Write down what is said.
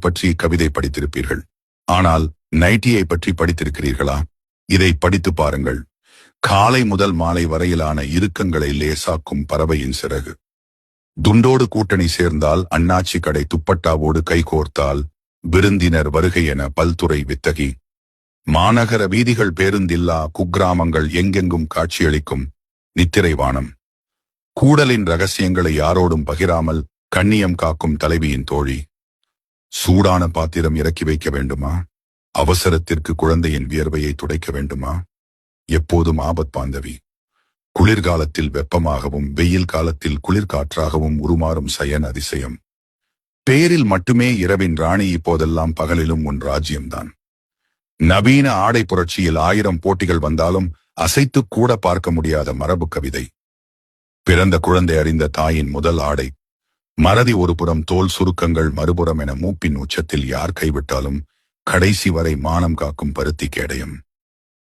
பற்றி கவிதை படித்திருப்பீர்கள். ஆனால் நைட்டியை பற்றி படித்திருக்கிறீர்களா? இதை படித்து பாருங்கள். காலை முதல் மாலை வரையிலான இறுக்கங்களை லேசாக்கும் பறவையின் சிறகு. துண்டோடு கூட்டணி சேர்ந்தால் அண்ணாச்சி கடை துப்பட்டாவோடு கைகோர்த்தால் விருந்தினர் வருகை என பல்துறை வித்தகி. மாநகர வீதிகள் பேருந்தில்லா குக்கிராமங்கள் எங்கெங்கும் காட்சியளிக்கும் நித்திரை வானம். கூடலின் ரகசியங்களை யாரோடும் பகிராமல் கண்ணியம் காக்கும் தலைவியின் தோழி. சூடான பாத்திரம் இறக்கி வைக்க வேண்டுமா? அவசரத்திற்கு குழந்தையின் வியர்வையை துடைக்க வேண்டுமா? எப்போதும் ஆபத் பாந்தவி. குளிர்காலத்தில் வெப்பமாகவும் வெயில் காலத்தில் குளிர்காற்றாகவும் உருமாறும் சயன் அதிசயம். பேரில் மட்டுமே இரவின் ராணி, இப்போதெல்லாம் பகலிலும் உன் ராஜ்யம்தான். நவீன ஆடை புரட்சியில் 1000 போட்டிகள் வந்தாலும் அசைத்து கூட பார்க்க முடியாத மரபு கவிதை. பிறந்த குழந்தை அறிந்த தாயின் முதல் ஆடை. மறதி ஒருபுறம், தோல் சுருக்கங்கள் மறுபுறம் என மூப்பின் உச்சத்தில் யார் கைவிட்டாலும் கடைசி வரை மானம் காக்கும் பருத்தி கேடயம்.